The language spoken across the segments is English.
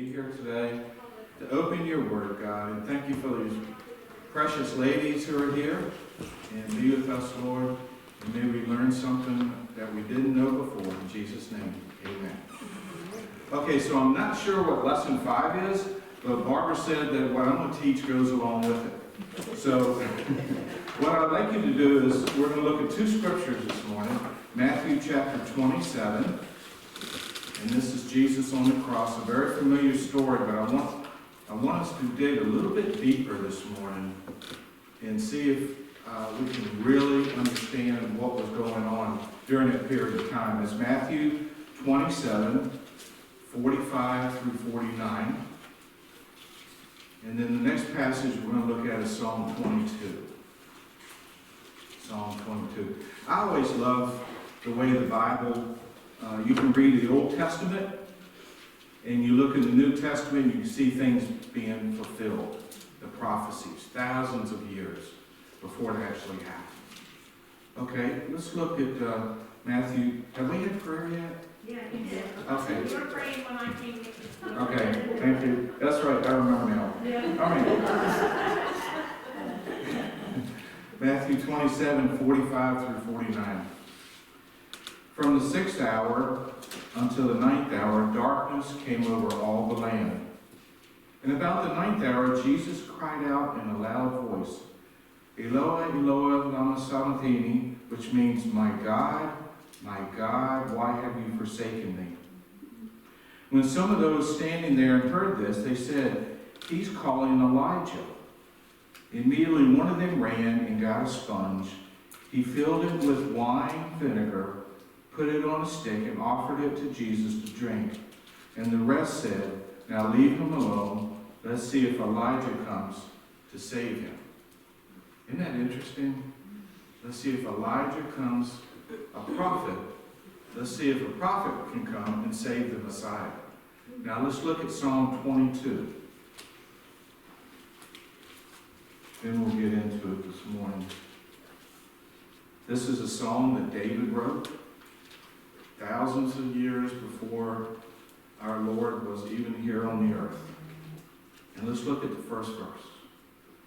be here today to open your word, God. And thank you for these precious ladies who are here. And be with us, Lord. And may we learn something that we didn't know before. In Jesus' name, amen. Okay, so I'm not sure what lesson 5 is, but Barbara said that what I'm going to teach goes along with it. So what I'd like you to do is we're going to look at 2 scriptures this morning. Matthew chapter 27. And this is Jesus on the cross, a very familiar story, but I want us to dig a little bit deeper this morning and see if we can really understand what was going on during that period of time. It's Matthew 27, 45 through 49. And then the next passage we're going to look at is Psalm 22. Psalm 22. I always love the way the Bible, you can read the Old Testament, and you look in the New Testament, you can see things being fulfilled. The prophecies, thousands of years before it actually happened. Okay, let's look at Matthew. Have we had prayer yet? Yeah, you did. Okay. You were praying when I came in. Okay, thank you. That's right, I remember now. Yeah. All right. Matthew 27, 45 through 49. From the 6th hour until the 9th hour, darkness came over all the land. And about the 9th hour, Jesus cried out in a loud voice, Eloi, Eloi, lama sabachthani, which means, my God, why have you forsaken me? When some of those standing there heard this, they said, he's calling Elijah. Immediately one of them ran and got a sponge. He filled it with wine vinegar, put it on a stick, and offered it to Jesus to drink. And the rest said, now leave him alone. Let's see if Elijah comes to save him. Isn't that interesting? Let's see if Elijah comes, a prophet. Let's see if a prophet can come and save the Messiah. Now let's look at Psalm 22. Then we'll get into it this morning. This is a psalm that David wrote thousands of years before our Lord was even here on the earth. And let's look at the first verse.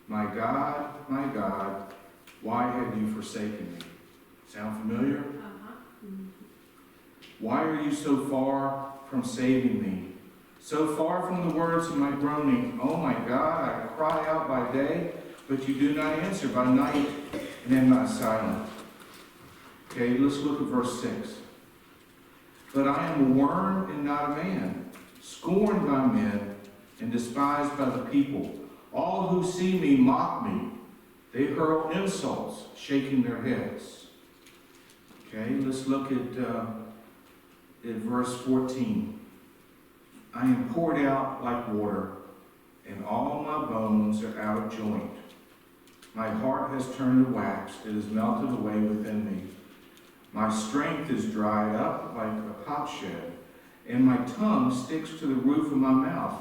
My God, why have you forsaken me? Sound familiar? Why are you so far from saving me? So far from the words of my groaning. Oh my God, I cry out by day, but you do not answer by night, and am not silent. Okay, let's look at verse 6. But I am a worm and not a man, scorned by men and despised by the people. All who see me mock me. They hurl insults, shaking their heads. Okay, let's look at verse 14. I am poured out like water, and all my bones are out of joint. My heart has turned to wax, it has melted away within me. My strength is dried up like a potsherd, and my tongue sticks to the roof of my mouth.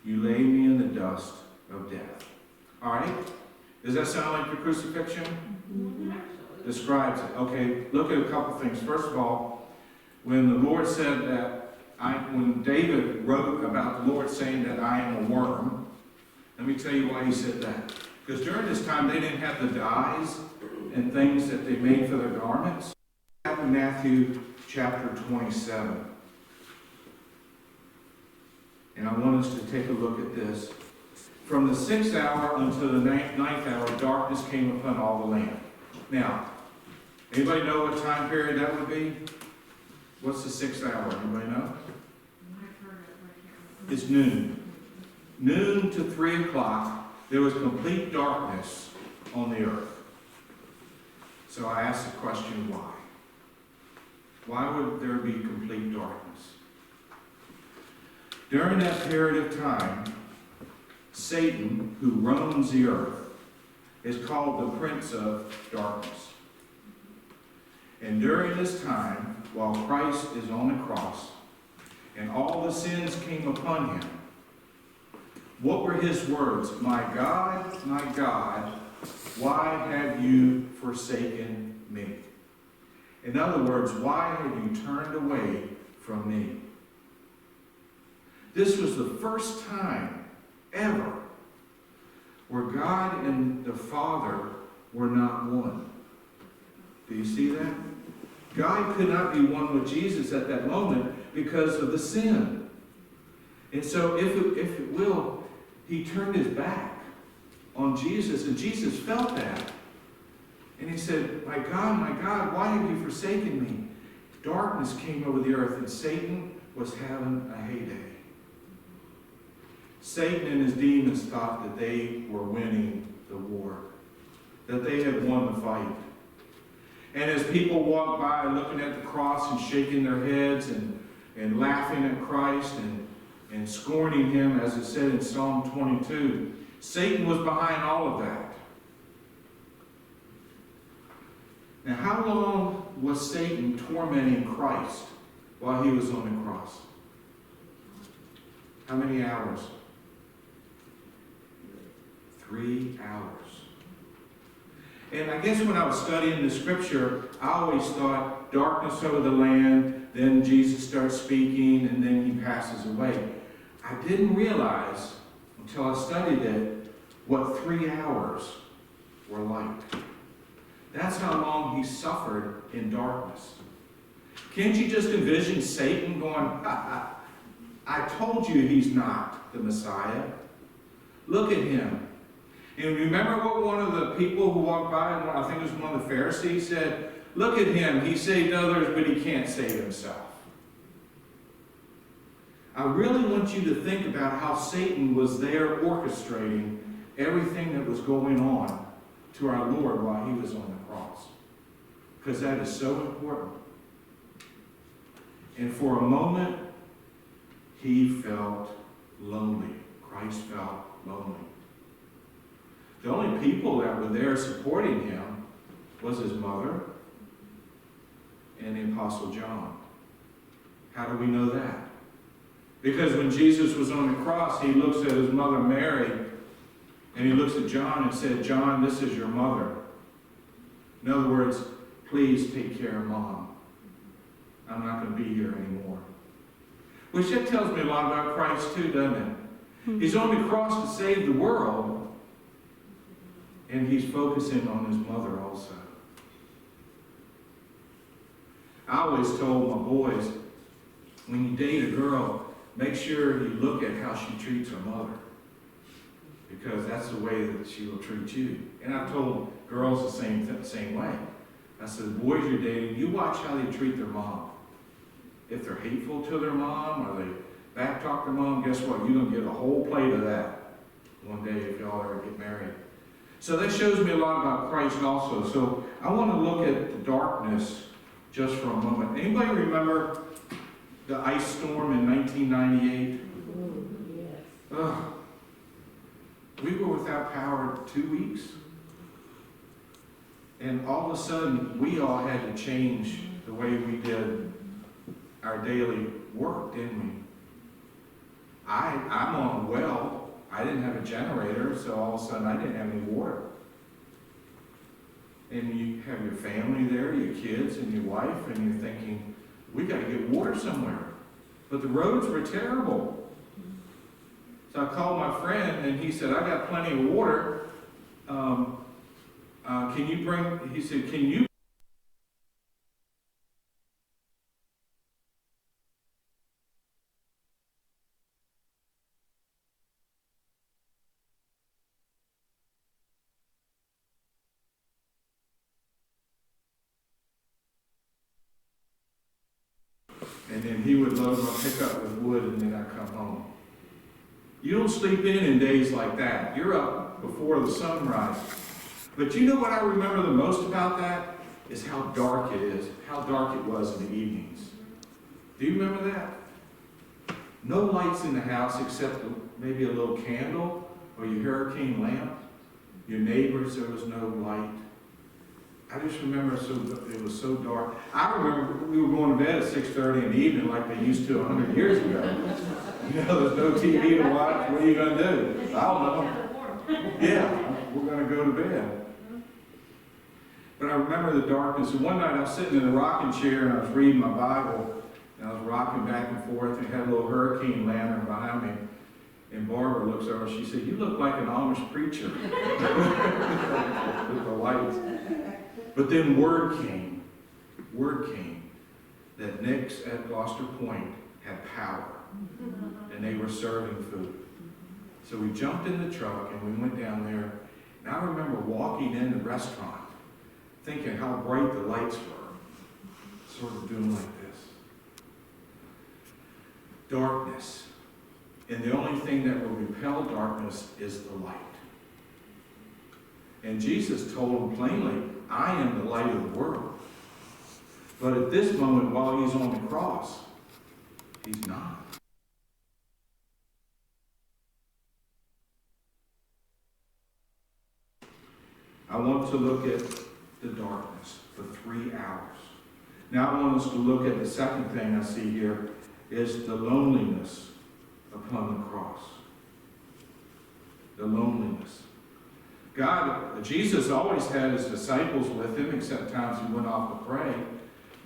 You lay me in the dust of death. All right? Does that sound like the crucifixion? Mm-hmm. Describes it. Okay, look at a couple things. First of all, when the Lord said that, when David wrote about the Lord saying that I am a worm, let me tell you why he said that. Because during this time, they didn't have the dyes and things that they made for their garments. In Matthew chapter 27. And I want us to take a look at this. From the 6th hour until the 9th hour, darkness came upon all the land. Now, anybody know what time period that would be? What's the 6th hour? Anybody know? It's noon. Noon to 3 o'clock, there was complete darkness on the earth. So I asked the question, why? Why would there be complete darkness? During that period of time, Satan, who roams the earth, is called the Prince of Darkness. And during this time, while Christ is on the cross, and all the sins came upon him, what were his words? My God, why have you forsaken me? In other words, why have you turned away from me? This was the first time ever where God and the Father were not one. Do you see that? God could not be one with Jesus at that moment because of the sin. And so, if it will, he turned his back on Jesus, and Jesus felt that. And he said, my God, why have you forsaken me? Darkness came over the earth, and Satan was having a heyday. Satan and his demons thought that they were winning the war, that they had won the fight. And as people walked by looking at the cross and shaking their heads and laughing at Christ and scorning him, as it said in Psalm 22, Satan was behind all of that. Now, how long was Satan tormenting Christ while he was on the cross? How many hours? 3 hours. And I guess when I was studying the scripture, I always thought darkness over the land, then Jesus starts speaking, and then he passes away. I didn't realize until I studied it what 3 hours were like. That's how long he suffered in darkness. Can't you just envision Satan going, I told you he's not the Messiah. Look at him. And remember what one of the people who walked by, I think it was one of the Pharisees, said, look at him. He saved others, but he can't save himself. I really want you to think about how Satan was there orchestrating everything that was going on to our Lord while he was on the cross. Because that is so important. And for a moment, he felt lonely. Christ felt lonely. The only people that were there supporting him was his mother and the Apostle John. How do we know that? Because when Jesus was on the cross, he looks at his mother Mary, and he looks at John and said, John, this is your mother. In other words, please take care of Mom. I'm not going to be here anymore. Which that tells me a lot about Christ too, doesn't it? He's on the cross to save the world, and he's focusing on his mother also. I always told my boys, when you date a girl, make sure you look at how she treats her mother. Because that's the way that she will treat you. And I've told girls the same way. I said, boys you're dating, you watch how they treat their mom. If they're hateful to their mom or they backtalk their mom, guess what? You're going to get a whole plate of that one day if y'all ever get married. So that shows me a lot about Christ also. So I want to look at the darkness just for a moment. Anybody remember the ice storm in 1998? Yes. We were without power 2 weeks. And all of a sudden, we all had to change the way we did our daily work, didn't we? I'm on a well. I didn't have a generator, so all of a sudden I didn't have any water. And you have your family there, your kids and your wife, and you're thinking, we got to get water somewhere. But the roads were terrible. So I called my friend, and he said, I got plenty of water. Can you bring, he said, can you? And then he would load my pickup with wood, and then I'd come home. You don't sleep in days like that. You're up before the sunrise. But you know what I remember the most about that? Is how dark it is, how dark it was in the evenings. Do you remember that? No lights in the house except maybe a little candle or your hurricane lamp. Your neighbors, there was no light. I just remember it was so dark. I remember we were going to bed at 6:30 in the evening like they used to 100 years ago. You know, there's no TV to watch. What are you going to do? I don't know. Yeah, we're going to go to bed. But I remember the darkness. And one night I was sitting in a rocking chair and I was reading my Bible. And I was rocking rocking back and forth, and had a little hurricane lantern behind me. And Barbara looks over, she said, "You look like an Amish preacher." With the lights. But then word came that Nick's at Gloucester Point had power, and they were serving food. So we jumped in the truck and we went down there, and I remember walking in the restaurant, thinking how bright the lights were, sort of doing like this. Darkness. And the only thing that will repel darkness is the light. And Jesus told him plainly, "I am the light of the world." But at this moment, while he's on the cross, he's not. I want to look at the darkness for 3 hours. Now I want us to look at the second thing I see here is the loneliness upon the cross. The loneliness. Jesus always had his disciples with him, except times he went off to pray.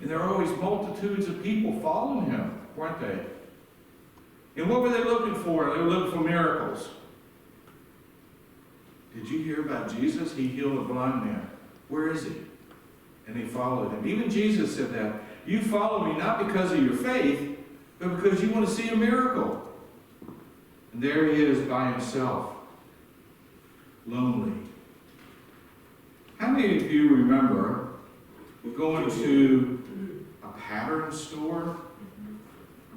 And there were always multitudes of people following him, weren't they? And what were they looking for? They were looking for miracles. Did you hear about Jesus? He healed a blind man. Where is he? And they followed him. Even Jesus said that. You follow me not because of your faith, but because you want to see a miracle. And there he is by himself. Lonely. How many of you remember going to a pattern store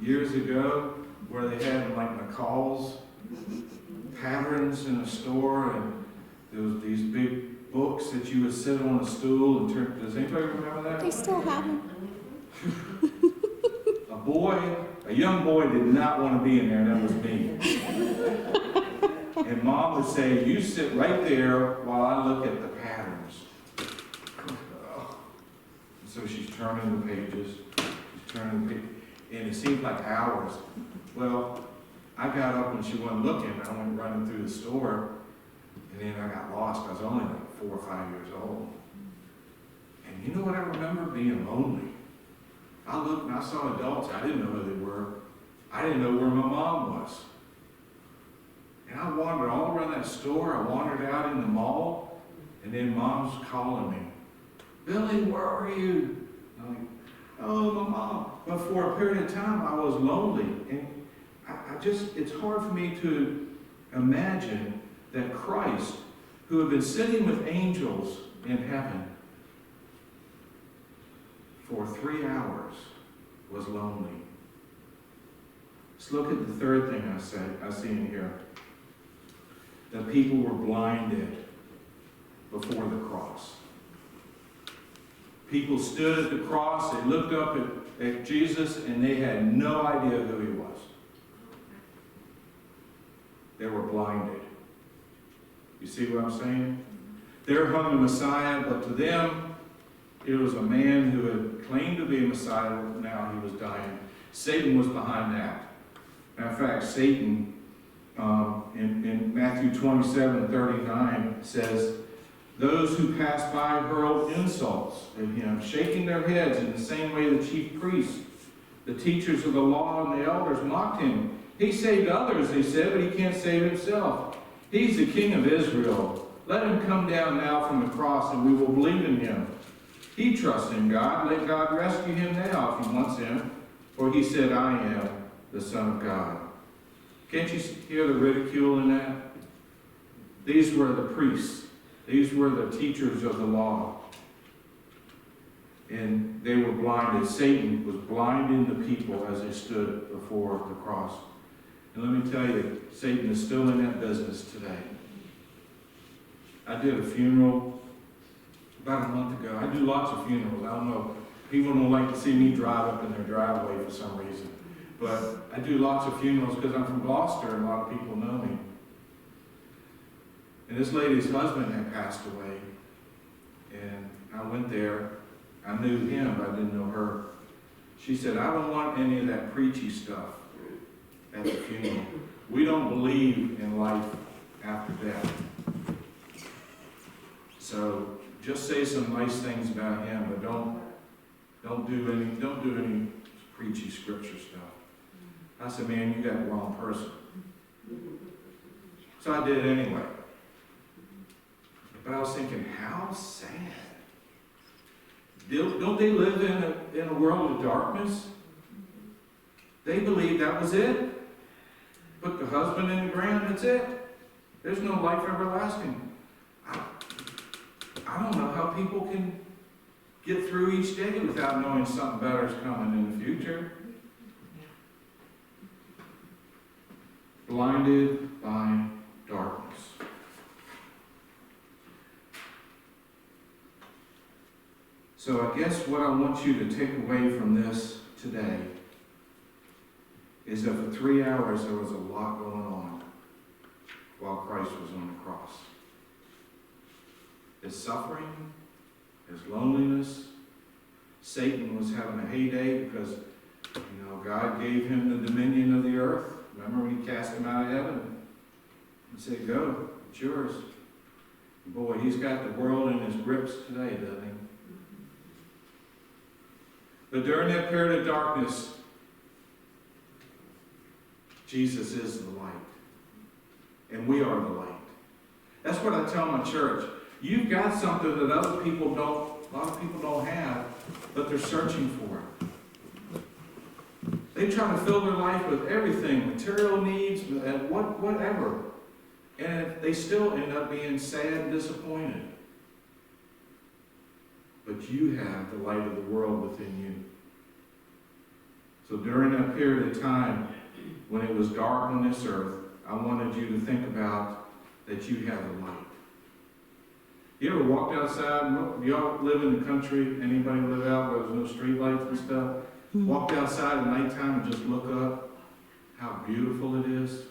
years ago where they had like McCall's patterns in a store, and there was these big books that you would sit on a stool and turn. Does anybody remember that? They still have them. A young boy did not want to be in there, and that was me. And Mom would say, "You sit right there while I look at the patterns." And so she's turning the pages, and it seemed like hours. Well, I got up when she wasn't looking. I went running through the store, and then I got lost. I was only like 4 or 5 years old. And you know what I remember? Being lonely. I looked and I saw adults. I didn't know who they were. I didn't know where my mom was. And I wandered all around that store. I wandered out in the mall, and then Mom's calling me. "Billy, where are you?" I'm like, "Oh, my mom." But for a period of time, I was lonely. And it's hard for me to imagine that Christ, who had been sitting with angels in heaven for 3 hours, was lonely. Let's look at the third thing I see in here. That people were blinded before the cross. People stood at the cross, they looked up at Jesus, and they had no idea who he was. They were blinded. You see what I'm saying? There hung the Messiah, but to them, it was a man who had claimed to be a Messiah, now he was dying. Satan was behind that. Matter of fact, Satan, in Matthew 27:39 says, "Those who passed by hurled insults at him, shaking their heads in the same way the chief priests, the teachers of the law, and the elders mocked him. He saved others," they said, "but he can't save himself. He's the King of Israel. Let him come down now from the cross, and we will believe in him. He trusts in God. Let God rescue him now if he wants him. For he said, 'I am the Son of God.'" Can't you hear the ridicule in that? These were the priests. These were the teachers of the law. And they were blinded. Satan was blinding the people as they stood before the cross. And let me tell you, Satan is still in that business today. I did a funeral about a month ago. I do lots of funerals. I don't know. People don't like to see me drive up in their driveway for some reason. But I do lots of funerals because I'm from Gloucester and a lot of people know me. And this lady's husband had passed away. And I went there. I knew him, but I didn't know her. She said, "I don't want any of that preachy stuff at the funeral. We don't believe in life after death. So just say some nice things about him, but don't do any preachy scripture stuff. I said, man, you got the wrong person. So I did anyway. But I was thinking, how sad. Don't they live in a world of darkness? They believed that was it. Put the husband in the ground, that's it. There's no life everlasting. I don't know how people can get through each day without knowing something better is coming in the future. Blinded by darkness. So I guess what I want you to take away from this today is that for 3 hours there was a lot going on while Christ was on the cross. His suffering, his loneliness. Satan was having a heyday because, God gave him the dominion of the earth. Remember when he cast him out of heaven? He said, go, it's yours. Boy, he's got the world in his grips today, doesn't he? But during that period of darkness, Jesus is the light. And we are the light. That's what I tell my church. You've got something that a lot of people don't have, but they're searching for it. They try to fill their life with everything, material needs, and whatever. And they still end up being sad and disappointed. But you have the light of the world within you. So during that period of time, when it was dark on this earth, I wanted you to think about that you have the light. You ever walked outside? Y'all live in the country? Anybody live out where there's no street lights and stuff? Walked outside at nighttime and just look up how beautiful it is.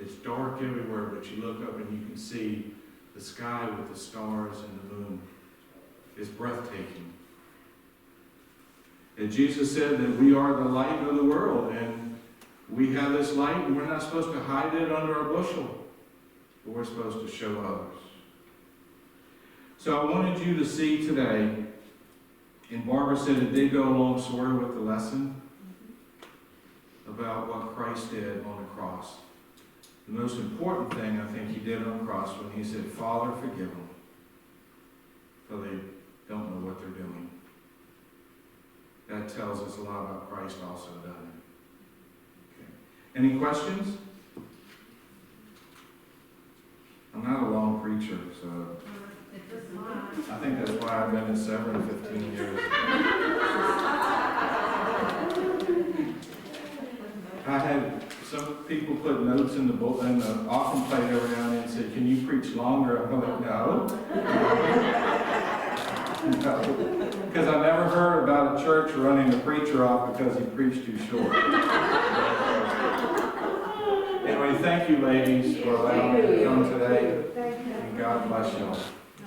It's dark everywhere, but you look up and you can see the sky with the stars and the moon. It's breathtaking. And Jesus said that we are the light of the world, and we have this light, and we're not supposed to hide it under a bushel, but we're supposed to show others. So I wanted you to see today, and Barbara said it did go along sort of with the lesson about what Christ did on the cross. The most important thing I think he did on the cross when he said, Father, forgive them, for they don't know what they're doing. That tells us a lot about Christ also, doesn't it? Okay. Any questions? I'm not a long preacher, so I think that's why I've been in 7 or 15 years. I had some people put notes in the book and the offering plate every now and then and said, can you preach longer? I'm like, no. No. Because I never heard about a church running a preacher off because he preached too short. Anyway, thank you, ladies, for allowing me to come today. And God bless you all.